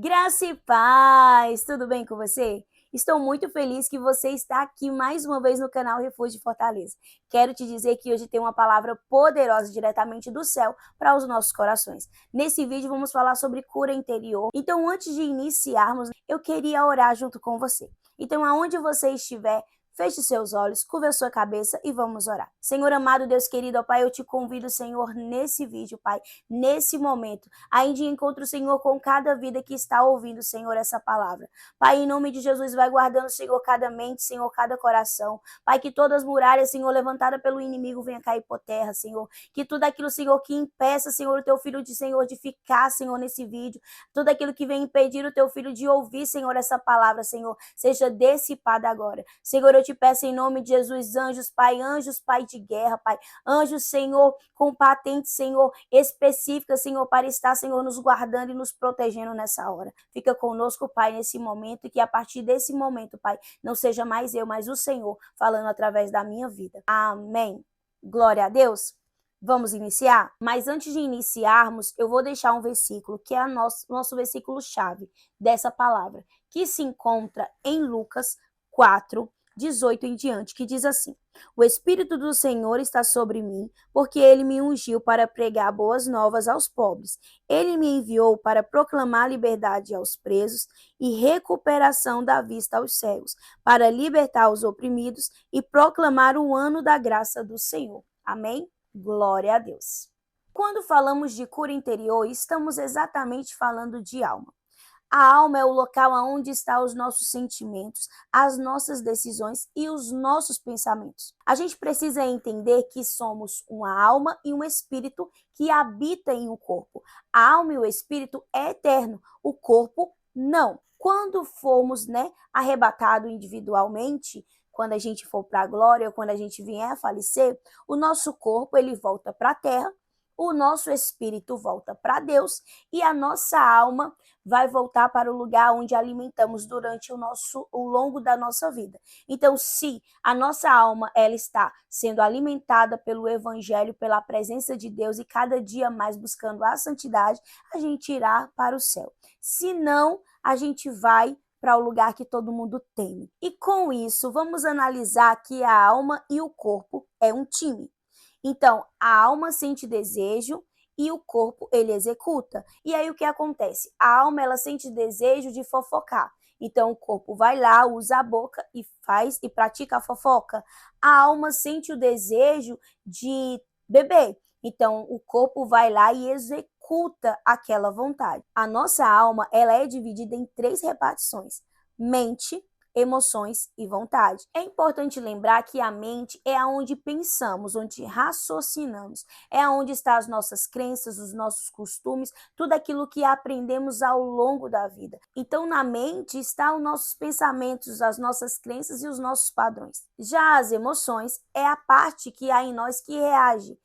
Graça e paz, tudo bem com você? Estou muito feliz que você está aqui mais uma vez no canal Refúgio Fortaleza. Quero te dizer que hoje tem uma palavra poderosa diretamente do céu para os nossos corações. Nesse vídeo vamos falar sobre cura interior. Então, antes de iniciarmos, eu queria orar junto com você. Então, aonde você estiver, feche seus olhos, curva a sua cabeça e vamos orar. Senhor amado, Deus querido, ó Pai, eu te convido, Senhor, nesse vídeo, Pai, nesse momento, ainda encontro, Senhor, com cada vida que está ouvindo, Senhor, essa palavra. Pai, em nome de Jesus, vai guardando, Senhor, cada mente, Senhor, cada coração. Pai, que todas as muralhas, Senhor, levantadas pelo inimigo venha cair por terra, Senhor. Que tudo aquilo, Senhor, que impeça, Senhor, o teu filho de Senhor de ficar, Senhor, nesse vídeo, tudo aquilo que vem impedir o teu filho de ouvir, Senhor, essa palavra, Senhor, seja dissipada agora. Senhor, eu te peço em nome de Jesus, anjos, Pai de guerra, Pai, anjos, Senhor, com patente, Senhor, específica, Senhor, para estar, Senhor, nos guardando e nos protegendo nessa hora. Fica conosco, Pai, nesse momento, e que a partir desse momento, Pai, não seja mais eu, mas o Senhor falando através da minha vida. Amém. Glória a Deus. Vamos iniciar? Mas antes de iniciarmos, eu vou deixar um versículo que é nosso versículo-chave dessa palavra, que se encontra em Lucas 4:18 em diante, que diz assim: O Espírito do Senhor está sobre mim, porque ele me ungiu para pregar boas novas aos pobres. Ele me enviou para proclamar liberdade aos presos e recuperação da vista aos cegos, para libertar os oprimidos e proclamar o ano da graça do Senhor. Amém? Glória a Deus. Quando falamos de cura interior, estamos exatamente falando de alma. A alma é o local onde estão os nossos sentimentos, as nossas decisões e os nossos pensamentos. A gente precisa entender que somos uma alma e um espírito que habita em um corpo. A alma e o espírito é eterno, o corpo não. Quando formos, arrebatados individualmente, quando a gente for para a glória, ou quando a gente vier a falecer, o nosso corpo ele volta para a terra, o nosso espírito volta para Deus e a nossa alma vai voltar para o lugar onde alimentamos durante o longo da nossa vida. Então, se a nossa alma ela está sendo alimentada pelo evangelho, pela presença de Deus e cada dia mais buscando a santidade, a gente irá para o céu. Se não, a gente vai para o lugar que todo mundo teme. E com isso, vamos analisar que a alma e o corpo é um time. Então, a alma sente desejo e o corpo ele executa. E aí o que acontece? A alma ela sente desejo de fofocar. Então o corpo vai lá, usa a boca e faz e pratica a fofoca. A alma sente o desejo de beber. Então o corpo vai lá e executa aquela vontade. A nossa alma ela é dividida em 3 repartições: mente, emoções e vontade. É importante lembrar que a mente é aonde pensamos, onde raciocinamos, é aonde estão as nossas crenças, os nossos costumes, tudo aquilo que aprendemos ao longo da vida. Então, na mente estão os nossos pensamentos, as nossas crenças e os nossos padrões. Já as emoções é a parte que há em nós que reage,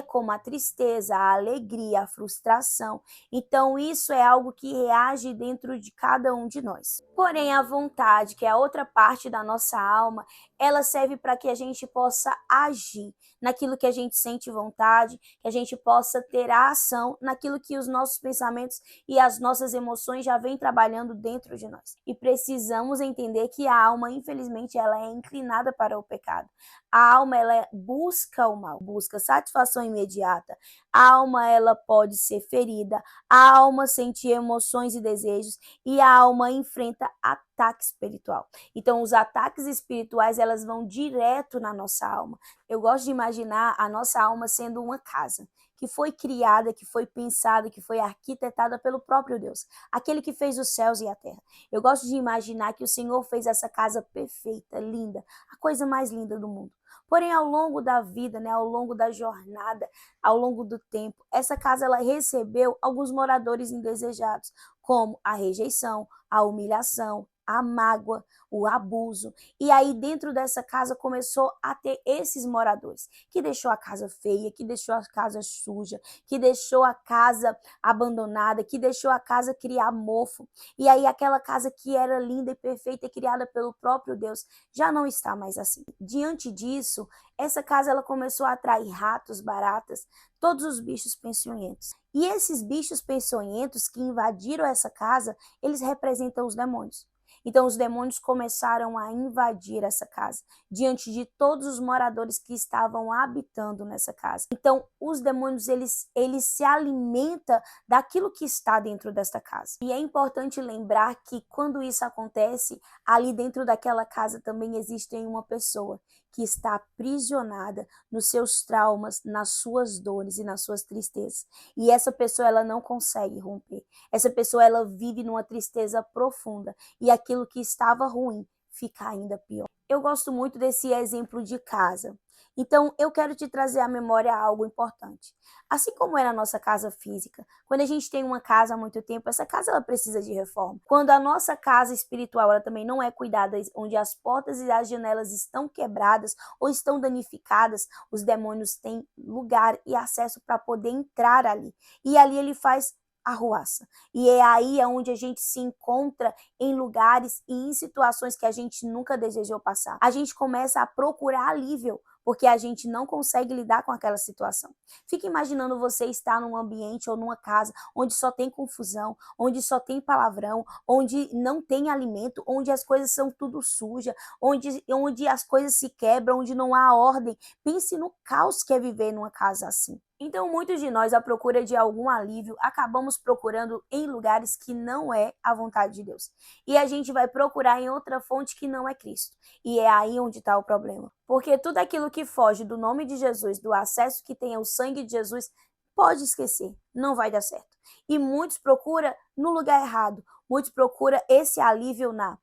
como a tristeza, a alegria, a frustração. Então, isso é algo que reage dentro de cada um de nós. Porém, a vontade, que é a outra parte da nossa alma, ela serve para que a gente possa agir naquilo que a gente sente vontade, que a gente possa ter a ação naquilo que os nossos pensamentos e as nossas emoções já vêm trabalhando dentro de nós. E precisamos entender que a alma, infelizmente, ela é inclinada para o pecado. A alma, ela busca o mal, busca satisfação imediata. A alma, ela pode ser ferida. A alma sente emoções e desejos e a alma enfrenta ataque espiritual. Então, os ataques espirituais, elas vão direto na nossa alma. Eu gosto de imaginar a nossa alma sendo uma casa que foi criada, que foi pensada, que foi arquitetada pelo próprio Deus, aquele que fez os céus e a terra. Eu gosto de imaginar que o Senhor fez essa casa perfeita, linda, a coisa mais linda do mundo. Porém, ao longo da vida, ao longo da jornada, ao longo do tempo, essa casa ela recebeu alguns moradores indesejados, como a rejeição, a humilhação, a mágoa, o abuso. E aí dentro dessa casa começou a ter esses moradores, que deixou a casa feia, que deixou a casa suja, que deixou a casa abandonada, que deixou a casa criar mofo. E aí aquela casa que era linda e perfeita e criada pelo próprio Deus, já não está mais assim. Diante disso, essa casa ela começou a atrair ratos, baratas, todos os bichos peçonhentos. E esses bichos peçonhentos que invadiram essa casa, eles representam os demônios. Então os demônios começaram a invadir essa casa, diante de todos os moradores que estavam habitando nessa casa. Então os demônios, eles se alimentam daquilo que está dentro desta casa. E é importante lembrar que quando isso acontece, ali dentro daquela casa também existe uma pessoa que está aprisionada nos seus traumas, nas suas dores e nas suas tristezas. E essa pessoa, ela não consegue romper. Essa pessoa, ela vive numa tristeza profunda. E aquilo que estava ruim fica ainda pior. Eu gosto muito desse exemplo de casa. Então, eu quero te trazer à memória algo importante. Assim como é na nossa casa física, quando a gente tem uma casa há muito tempo, essa casa ela precisa de reforma. Quando a nossa casa espiritual ela também não é cuidada, onde as portas e as janelas estão quebradas ou estão danificadas, os demônios têm lugar e acesso para poder entrar ali. E ali ele faz arruaça. E é aí onde a gente se encontra em lugares e em situações que a gente nunca desejou passar. A gente começa a procurar alívio, porque a gente não consegue lidar com aquela situação. Fica imaginando você estar num ambiente ou numa casa onde só tem confusão, onde só tem palavrão, onde não tem alimento, onde as coisas são tudo sujas, onde as coisas se quebram, onde não há ordem. Pense no caos que é viver numa casa assim. Então, muitos de nós, à procura de algum alívio, acabamos procurando em lugares que não é a vontade de Deus. E a gente vai procurar em outra fonte que não é Cristo. E é aí onde está o problema. Porque tudo aquilo que foge do nome de Jesus, do acesso que tem ao sangue de Jesus, pode esquecer, não vai dar certo. E muitos procuram no lugar errado. Muitos procuram esse alívio na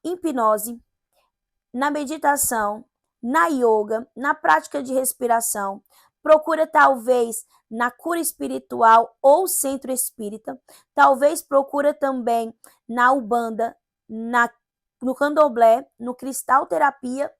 hipnose, na meditação, na yoga, na prática de respiração. Procura talvez na cura espiritual ou centro espírita. Talvez procura também na Umbanda, no Candomblé, no Cristal Terapia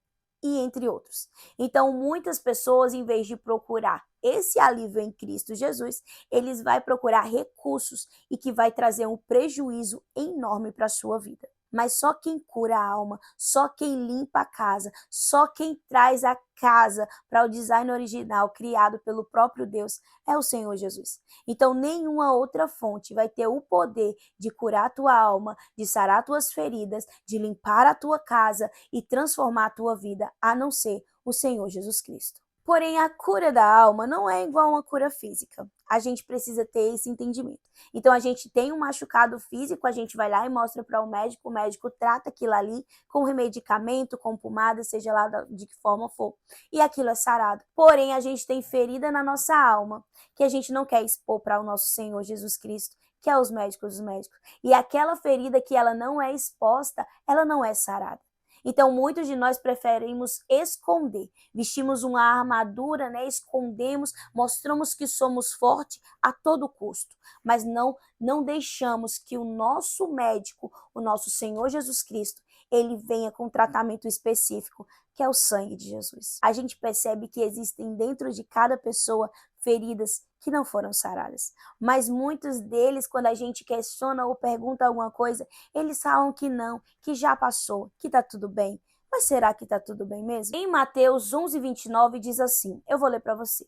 e entre outros. Então, muitas pessoas, em vez de procurar esse alívio em Cristo Jesus, eles vão procurar recursos e que vai trazer um prejuízo enorme para a sua vida. Mas só quem cura a alma, só quem limpa a casa, só quem traz a casa para o design original criado pelo próprio Deus é o Senhor Jesus. Então, nenhuma outra fonte vai ter o poder de curar a tua alma, de sarar tuas feridas, de limpar a tua casa e transformar a tua vida, a não ser o Senhor Jesus Cristo. Porém, a cura da alma não é igual a uma cura física. A gente precisa ter esse entendimento. Então, a gente tem um machucado físico, a gente vai lá e mostra para o médico trata aquilo ali com medicamento, com pomada, seja lá de que forma for. E aquilo é sarado. Porém, a gente tem ferida na nossa alma, que a gente não quer expor para o nosso Senhor Jesus Cristo, que é os médicos dos médicos. E aquela ferida que ela não é exposta, ela não é sarada. Então, muitos de nós preferimos esconder, vestimos uma armadura, né? Escondemos, mostramos que somos fortes a todo custo, mas não deixamos que o nosso médico, o nosso Senhor Jesus Cristo, ele venha com um tratamento específico, que é o sangue de Jesus. A gente percebe que existem dentro de cada pessoa feridas que não foram saradas. Mas muitos deles, quando a gente questiona ou pergunta alguma coisa, eles falam que não, que já passou, que tá tudo bem. Mas será que tá tudo bem mesmo? Em Mateus 11:29 diz assim, eu vou ler para você.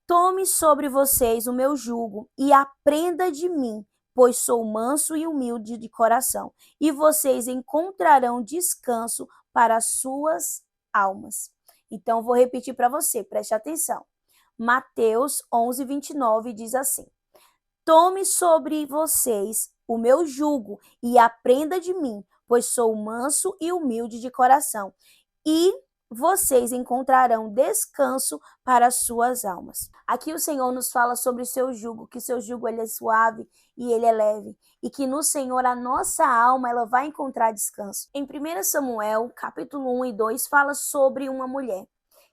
Tome sobre vocês o meu jugo e aprenda de mim, pois sou manso e humilde de coração, e vocês encontrarão descanso para as suas almas. Então, vou repetir para você, preste atenção. Mateus 11:29 diz assim, tome sobre vocês o meu jugo e aprenda de mim, pois sou manso e humilde de coração, e vocês encontrarão descanso para as suas almas. Aqui o Senhor nos fala sobre o seu jugo, que seu jugo ele é suave e ele é leve, e que no Senhor a nossa alma ela vai encontrar descanso. Em 1 Samuel, capítulo 1 e 2, fala sobre uma mulher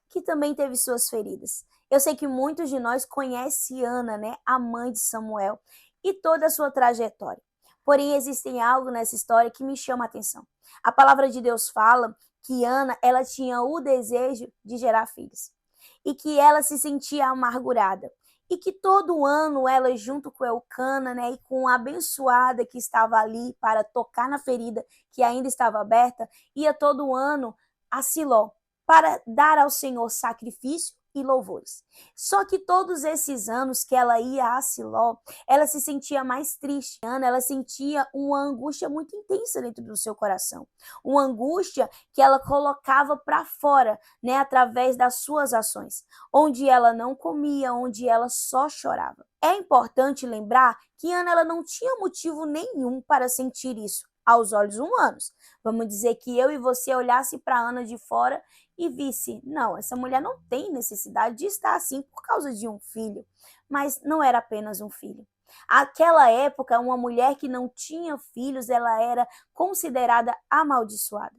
que também teve suas feridas. Eu sei que muitos de nós conhecem Ana, né, a mãe de Samuel, e toda a sua trajetória. Porém, existem algo nessa história que me chama a atenção. A palavra de Deus fala que Ana, ela tinha o desejo de gerar filhos e que ela se sentia amargurada. E que todo ano ela, junto com Elcana, né, e com a abençoada que estava ali para tocar na ferida que ainda estava aberta, ia todo ano a Siló para dar ao Senhor sacrifício e louvores. Só que todos esses anos que ela ia a Siló, ela se sentia mais triste. Ana, ela sentia uma angústia muito intensa dentro do seu coração. Uma angústia que ela colocava para fora, né, através das suas ações, onde ela não comia, onde ela só chorava. É importante lembrar que Ana, ela não tinha motivo nenhum para sentir isso aos olhos humanos. Vamos dizer que eu e você olhasse para Ana de fora e visse, não, essa mulher não tem necessidade de estar assim por causa de um filho. Mas não era apenas um filho. Aquela época, uma mulher que não tinha filhos, ela era considerada amaldiçoada.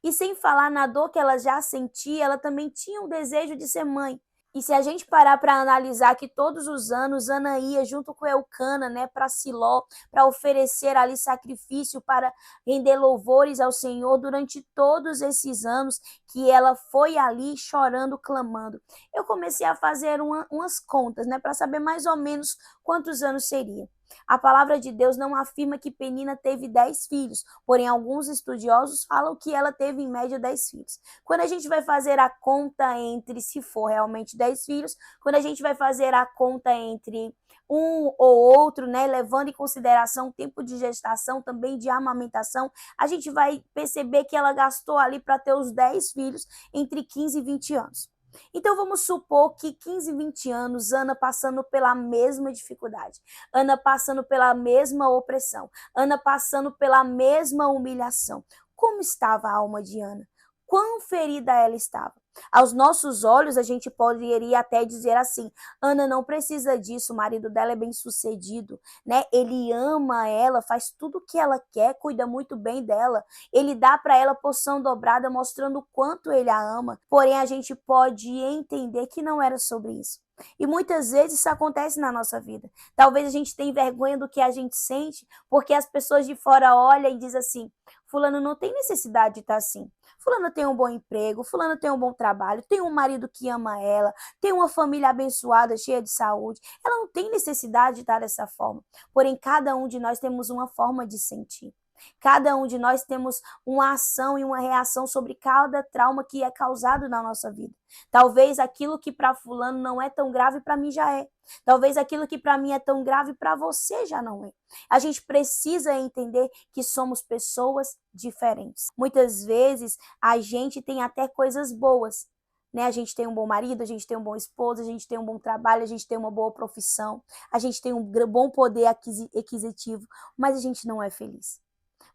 E sem falar na dor que ela já sentia, ela também tinha o desejo de ser mãe. E se a gente parar para analisar que todos os anos Ana ia junto com Elcana, né, para Siló, para oferecer ali sacrifício, para render louvores ao Senhor durante todos esses anos que ela foi ali chorando, clamando. Eu comecei a fazer umas contas, né, para saber mais ou menos quantos anos seria. A palavra de Deus não afirma que Penina teve 10 filhos, porém alguns estudiosos falam que ela teve em média 10 filhos. Quando a gente vai fazer a conta entre, se for realmente 10 filhos, quando a gente vai fazer a conta entre um ou outro, né, levando em consideração o tempo de gestação, também de amamentação, a gente vai perceber que ela gastou ali para ter os 10 filhos entre 15 e 20 anos. Então vamos supor que 15, 20 anos, Ana passando pela mesma dificuldade, Ana passando pela mesma opressão, Ana passando pela mesma humilhação. Como estava a alma de Ana? Quão ferida ela estava? Aos nossos olhos, a gente poderia até dizer assim, Ana não precisa disso, o marido dela é bem-sucedido, né? Ele ama ela, faz tudo o que ela quer, cuida muito bem dela. Ele dá para ela porção dobrada, mostrando o quanto ele a ama. Porém, a gente pode entender que não era sobre isso. E muitas vezes isso acontece na nossa vida. Talvez a gente tenha vergonha do que a gente sente, porque as pessoas de fora olham e dizem assim, fulano não tem necessidade de estar assim. Fulano tem um bom emprego, fulano tem um bom trabalho, tem um marido que ama ela, tem uma família abençoada, cheia de saúde. Ela não tem necessidade de estar dessa forma. Porém, cada um de nós temos uma forma de sentir. Cada um de nós temos uma ação e uma reação sobre cada trauma que é causado na nossa vida. Talvez aquilo que para fulano não é tão grave, para mim já é. Talvez aquilo que para mim é tão grave, para você já não é. A gente precisa entender que somos pessoas diferentes. Muitas vezes a gente tem até coisas boas, né? A gente tem um bom marido, a gente tem um bom esposo, a gente tem um bom trabalho, a gente tem uma boa profissão, a gente tem um bom poder aquisitivo, mas a gente não é feliz.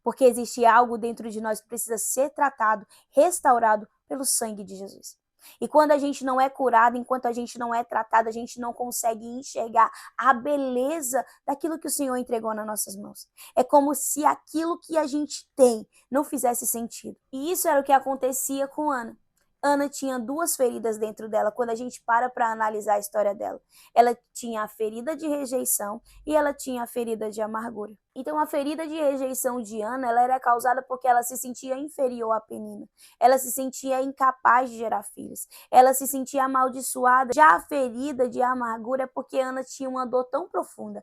Porque existe algo dentro de nós que precisa ser tratado, restaurado pelo sangue de Jesus. E quando a gente não é curado, enquanto a gente não é tratado, a gente não consegue enxergar a beleza daquilo que o Senhor entregou nas nossas mãos. É como se aquilo que a gente tem não fizesse sentido. E isso era o que acontecia com Ana. Ana tinha duas feridas dentro dela quando a gente para analisar a história dela. Ela tinha a ferida de rejeição e ela tinha a ferida de amargura. Então a ferida de rejeição de Ana, ela era causada porque ela se sentia inferior a Penina. Ela se sentia incapaz de gerar filhos. Ela se sentia amaldiçoada. Já a ferida de amargura é porque Ana tinha uma dor tão profunda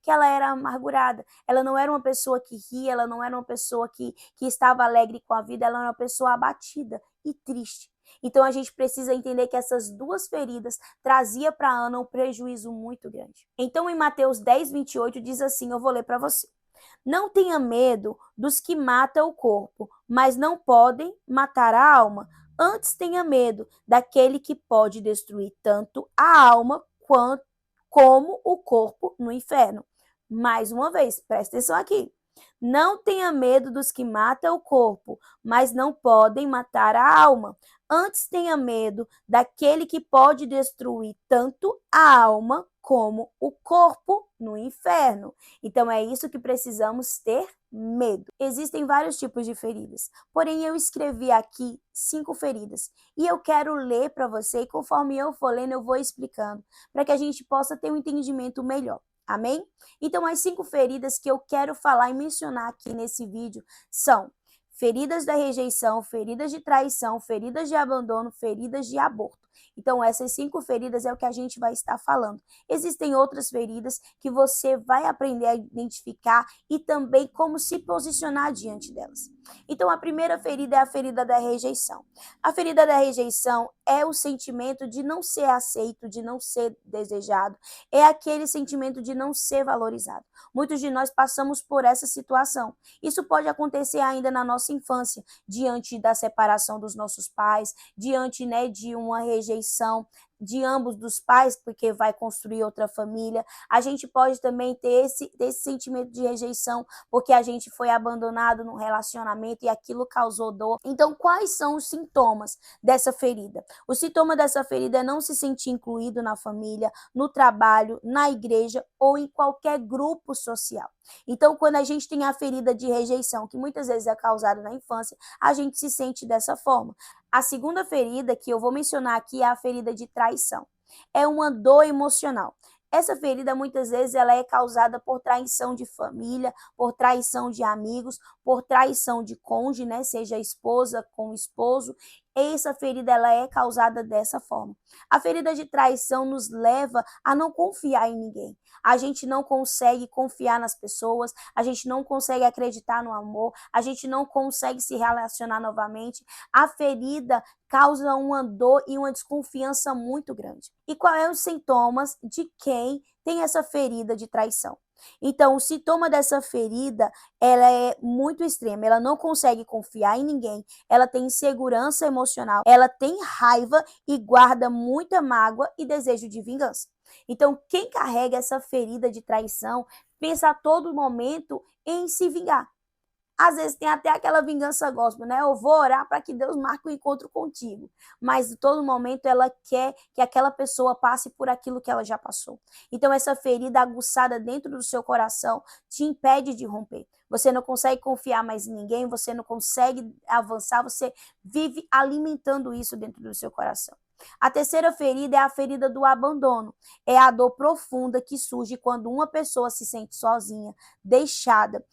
que ela era amargurada. Ela não era uma pessoa que ria, ela não era uma pessoa que estava alegre com a vida, ela era uma pessoa abatida e triste. Então a gente precisa entender que essas duas feridas traziam para Ana um prejuízo muito grande. Então em Mateus 10, 28 diz assim, eu vou ler para você. Não tenha medo dos que matam o corpo, mas não podem matar a alma. Antes tenha medo daquele que pode destruir tanto a alma como o corpo no inferno. Mais uma vez, presta atenção aqui. Não tenha medo dos que matam o corpo, mas não podem matar a alma. Antes tenha medo daquele que pode destruir tanto a alma como o corpo no inferno. Então é isso que precisamos ter medo. Existem vários tipos de feridas, porém eu escrevi aqui 5 feridas e eu quero ler para você e conforme eu for lendo eu vou explicando, para que a gente possa ter um entendimento melhor. Amém? Então, as 5 feridas que eu quero falar e mencionar aqui nesse vídeo são feridas da rejeição, feridas de traição, feridas de abandono, feridas de aborto. Então, essas 5 feridas é o que a gente vai estar falando. Existem outras feridas que você vai aprender a identificar e também como se posicionar diante delas. Então, a primeira ferida é a ferida da rejeição. A ferida da rejeição é o sentimento de não ser aceito, de não ser desejado, é aquele sentimento de não ser valorizado. Muitos de nós passamos por essa situação. Isso pode acontecer ainda na nossa infância, diante da separação dos nossos pais, diante, né, de uma rejeição de ambos dos pais, porque vai construir outra família. A gente pode também ter esse sentimento de rejeição, porque a gente foi abandonado num relacionamento e aquilo causou dor. Então, quais são os sintomas dessa ferida? O sintoma dessa ferida é não se sentir incluído na família, no trabalho, na igreja ou em qualquer grupo social. Então, quando a gente tem a ferida de rejeição, que muitas vezes é causada na infância, a gente se sente dessa forma. A segunda ferida que eu vou mencionar aqui é a ferida de traição. É uma dor emocional. Essa ferida muitas vezes ela é causada por traição de família, por traição de amigos, por traição de cônjuge, né, seja esposa com esposo. Essa ferida ela é causada dessa forma. A ferida de traição nos leva a não confiar em ninguém. A gente não consegue confiar nas pessoas, a gente não consegue acreditar no amor, a gente não consegue se relacionar novamente. A ferida causa uma dor e uma desconfiança muito grande. E quais são os sintomas de quem tem essa ferida de traição? Então, o sintoma dessa ferida, ela é muito extrema, ela não consegue confiar em ninguém, ela tem insegurança emocional, ela tem raiva e guarda muita mágoa e desejo de vingança. Então, quem carrega essa ferida de traição, pensa a todo momento em se vingar. Às vezes tem até aquela vingança gospel, né? Eu vou orar para que Deus marque o encontro contigo. Mas em todo momento ela quer que aquela pessoa passe por aquilo que ela já passou. Então essa ferida aguçada dentro do seu coração te impede de romper. Você não consegue confiar mais em ninguém, você não consegue avançar, você vive alimentando isso dentro do seu coração. A terceira ferida é a ferida do abandono. É a dor profunda que surge quando uma pessoa se sente sozinha, deixada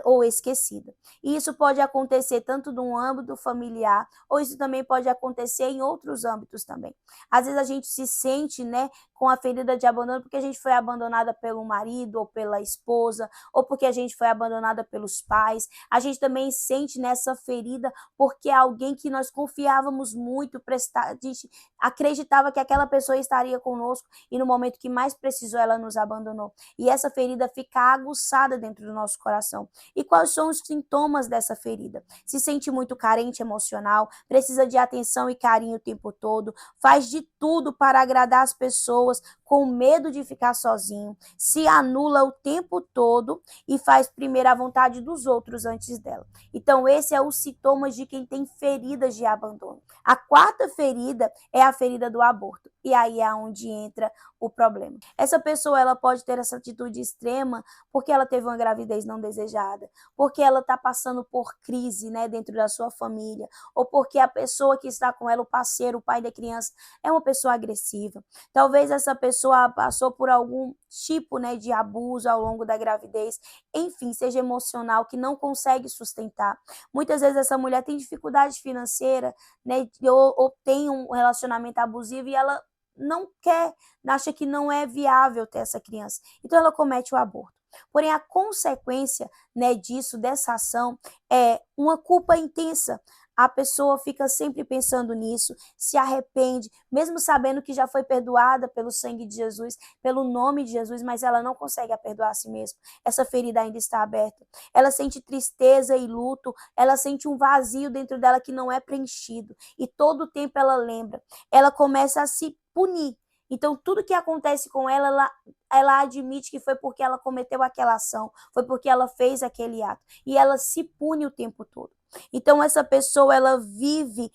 ou esquecida. E isso pode acontecer tanto no âmbito familiar, ou isso também pode acontecer em outros âmbitos também. Às vezes a gente se sente, né, com a ferida de abandono porque a gente foi abandonada pelo marido ou pela esposa, ou porque a gente foi abandonada pelos pais. A gente também sente nessa ferida porque é alguém que nós confiávamos muito, a gente acreditava que aquela pessoa estaria conosco e no momento que mais precisou ela nos abandonou. E essa ferida fica aguçada dentro do nosso coração. E quais são os sintomas dessa ferida? Se sente muito carente emocional, precisa de atenção e carinho o tempo todo, faz de tudo para agradar as pessoas, com medo de ficar sozinho, se anula o tempo todo e faz primeiro a vontade dos outros antes dela. Então, esse é o sintoma de quem tem feridas de abandono. A quarta ferida é a ferida do aborto. E aí é onde entra o problema. Essa pessoa ela pode ter essa atitude extrema porque ela teve uma gravidez não desejada, porque ela está passando por crise, né, dentro da sua família, ou porque a pessoa que está com ela, o parceiro, o pai da criança, é uma pessoa agressiva. Talvez essa pessoa passou por algum tipo, né, de abuso ao longo da gravidez, enfim, seja emocional, que não consegue sustentar. Muitas vezes essa mulher tem dificuldade financeira, né, ou tem um relacionamento abusivo e ela não quer, acha que não é viável ter essa criança. Então ela comete o aborto. Porém, a consequência, né, disso, dessa ação, é uma culpa intensa. A pessoa fica sempre pensando nisso, se arrepende, mesmo sabendo que já foi perdoada pelo sangue de Jesus, pelo nome de Jesus, mas ela não consegue perdoar a si mesma. Essa ferida ainda está aberta. Ela sente tristeza e luto, ela sente um vazio dentro dela que não é preenchido. E todo o tempo ela lembra. Ela começa a se punir. Então, tudo que acontece com ela admite que foi porque ela cometeu aquela ação, foi porque ela fez aquele ato. E ela se pune o tempo todo. Então, essa pessoa, ela vive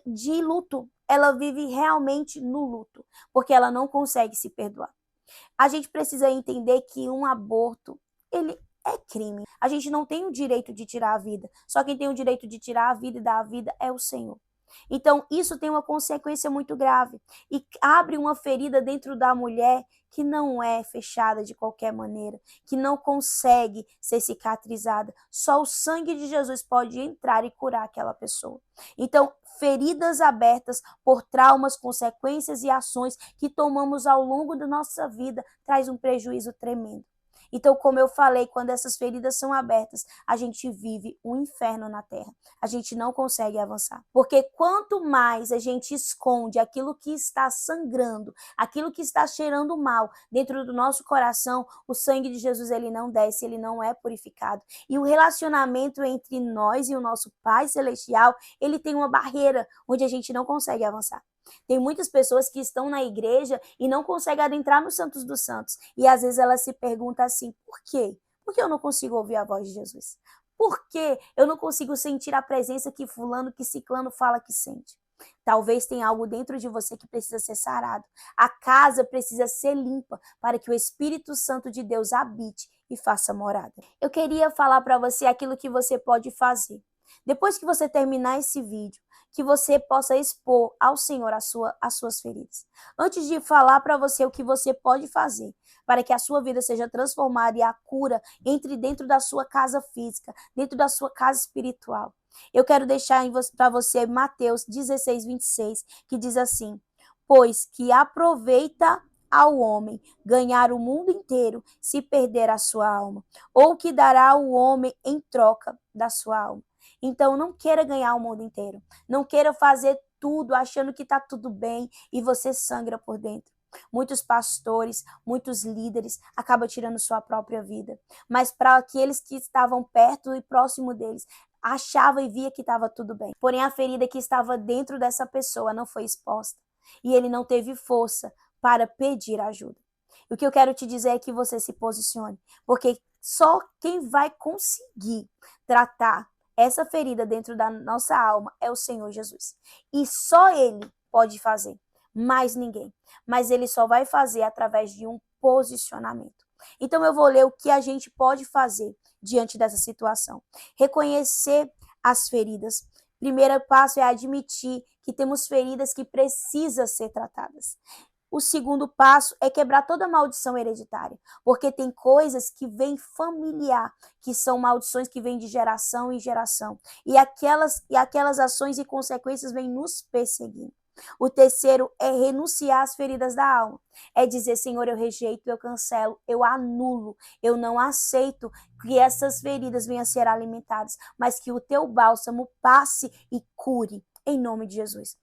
de luto. Ela vive realmente no luto, porque ela não consegue se perdoar. A gente precisa entender que um aborto, ele é crime. A gente não tem o direito de tirar a vida. Só quem tem o direito de tirar a vida e dar a vida é o Senhor. Então, isso tem uma consequência muito grave e abre uma ferida dentro da mulher que não é fechada de qualquer maneira, que não consegue ser cicatrizada. Só o sangue de Jesus pode entrar e curar aquela pessoa. Então, feridas abertas por traumas, consequências e ações que tomamos ao longo da nossa vida traz um prejuízo tremendo. Então, como eu falei, quando essas feridas são abertas, a gente vive um inferno na terra. A gente não consegue avançar. Porque quanto mais a gente esconde aquilo que está sangrando, aquilo que está cheirando mal dentro do nosso coração, o sangue de Jesus ele não desce, ele não é purificado. E o relacionamento entre nós e o nosso Pai Celestial, ele tem uma barreira onde a gente não consegue avançar. Tem muitas pessoas que estão na igreja e não conseguem adentrar nos Santos dos Santos. E às vezes elas se perguntam assim, por quê? Por que eu não consigo ouvir a voz de Jesus? Por que eu não consigo sentir a presença que fulano, que ciclano fala que sente? Talvez tenha algo dentro de você que precisa ser sarado. A casa precisa ser limpa para que o Espírito Santo de Deus habite e faça morada. Eu queria falar para você aquilo que você pode fazer. Depois que você terminar esse vídeo, que você possa expor ao Senhor as suas feridas. Antes de falar para você o que você pode fazer para que a sua vida seja transformada e a cura entre dentro da sua casa física, dentro da sua casa espiritual, eu quero deixar para você Mateus 16, 26, que diz assim, pois que aproveita ao homem ganhar o mundo inteiro se perder a sua alma, ou que dará o homem em troca da sua alma. Então, não queira ganhar o mundo inteiro. Não queira fazer tudo achando que está tudo bem e você sangra por dentro. Muitos pastores, muitos líderes acabam tirando sua própria vida. Mas para aqueles que estavam perto e próximo deles, achava e via que estava tudo bem. Porém, a ferida que estava dentro dessa pessoa não foi exposta. E ele não teve força para pedir ajuda. O que eu quero te dizer é que você se posicione. Porque só quem vai conseguir tratar essa ferida dentro da nossa alma é o Senhor Jesus. E só Ele pode fazer, mais ninguém. Mas Ele só vai fazer através de um posicionamento. Então eu vou ler o que a gente pode fazer diante dessa situação. Reconhecer as feridas. Primeiro passo é admitir que temos feridas que precisam ser tratadas. O segundo passo é quebrar toda maldição hereditária, porque tem coisas que vêm familiar, que são maldições que vêm de geração em geração, e aquelas ações e consequências vêm nos perseguindo. O terceiro é renunciar às feridas da alma, é dizer, Senhor, eu rejeito, eu cancelo, eu anulo, eu não aceito que essas feridas venham a ser alimentadas, mas que o teu bálsamo passe e cure, em nome de Jesus.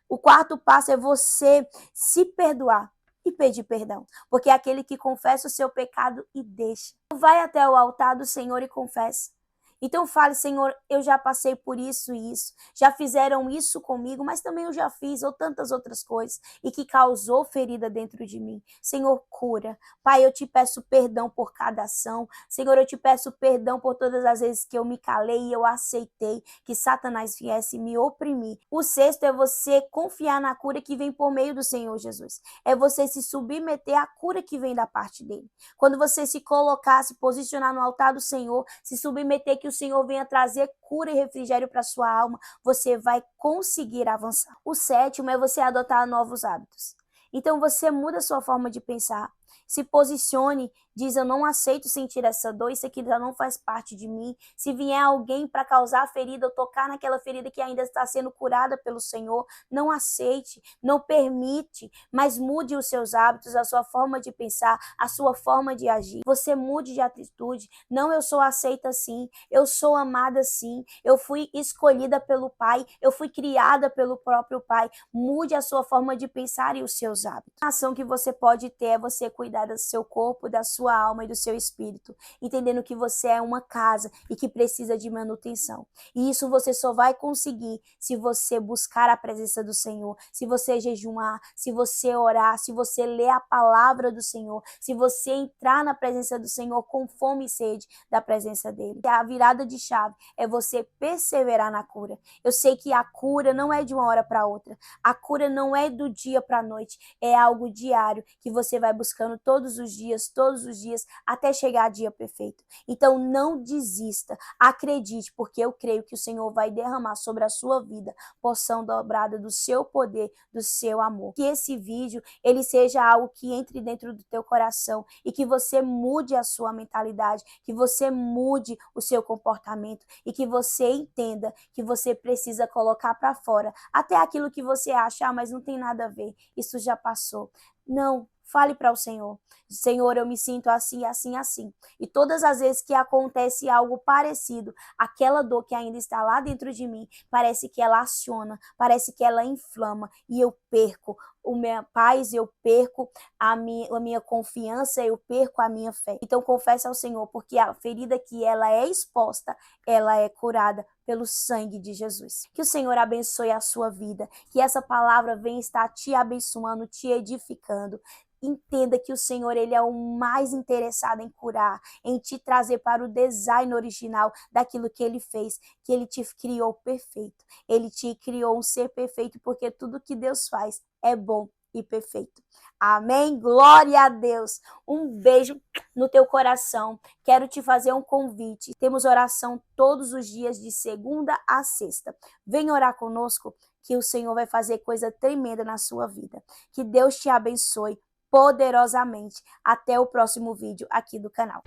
O quarto passo é você se perdoar e pedir perdão, porque é aquele que confessa o seu pecado e deixa. Vai até o altar do Senhor e confessa. Então fale, Senhor, eu já passei por isso e isso, já fizeram isso comigo, mas também eu já fiz ou tantas outras coisas e que causou ferida dentro de mim. Senhor, cura. Pai, eu te peço perdão por cada ação. Senhor, eu te peço perdão por todas as vezes que eu me calei e eu aceitei que Satanás viesse me oprimir. O sexto é você confiar na cura que vem por meio do Senhor Jesus. É você se submeter à cura que vem da parte dele. Quando você se colocar, se posicionar no altar do Senhor, se submeter que o Senhor venha trazer cura e refrigério para sua alma, você vai conseguir avançar. O sétimo é você adotar novos hábitos. Então você muda a sua forma de pensar. Se posicione, diz, eu não aceito sentir essa dor, isso aqui já não faz parte de mim. Se vier alguém para causar ferida ou tocar naquela ferida que ainda está sendo curada pelo Senhor, não aceite, não permite, mas mude os seus hábitos, a sua forma de pensar, a sua forma de agir. Você mude de atitude. Não, eu sou aceita sim, eu sou amada sim, eu fui escolhida pelo Pai, eu fui criada pelo próprio Pai. Mude a sua forma de pensar e os seus hábitos. A ação que você pode ter é você cuidar do seu corpo, da sua alma e do seu espírito, entendendo que você é uma casa e que precisa de manutenção. E isso você só vai conseguir se você buscar a presença do Senhor, se você jejuar, se você orar, se você ler a palavra do Senhor, se você entrar na presença do Senhor com fome e sede da presença dele. A virada de chave é você perseverar na cura. Eu sei que a cura não é de uma hora para outra, a cura não é do dia para a noite, é algo diário que você vai buscando todos os dias os dias até chegar a dia perfeito. Então não desista, acredite, porque eu creio que o Senhor vai derramar sobre a sua vida porção dobrada do seu poder, do seu amor. Que esse vídeo ele seja algo que entre dentro do teu coração e que você mude a sua mentalidade, que você mude o seu comportamento e que você entenda que você precisa colocar para fora até aquilo que você acha, mas não tem nada a ver, isso já passou. Não, fale para o Senhor. Senhor, eu me sinto assim, assim, assim. E todas as vezes que acontece algo parecido, aquela dor que ainda está lá dentro de mim, parece que ela aciona, parece que ela inflama e eu perco a minha paz, eu perco a minha confiança, eu perco a minha fé. Então confesse ao Senhor, porque a ferida que ela é exposta, ela é curada pelo sangue de Jesus. Que o Senhor abençoe a sua vida, que essa palavra venha estar te abençoando, te edificando. Entenda que o Senhor ele é o mais interessado em curar, em te trazer para o design original daquilo que ele fez, que ele te criou perfeito. Ele te criou um ser perfeito porque tudo que Deus faz é bom e perfeito. Amém? Glória a Deus. Um beijo no teu coração. Quero te fazer um convite. Temos oração todos os dias de segunda a sexta. Vem orar conosco que o Senhor vai fazer coisa tremenda na sua vida. Que Deus te abençoe poderosamente. Até o próximo vídeo aqui do canal.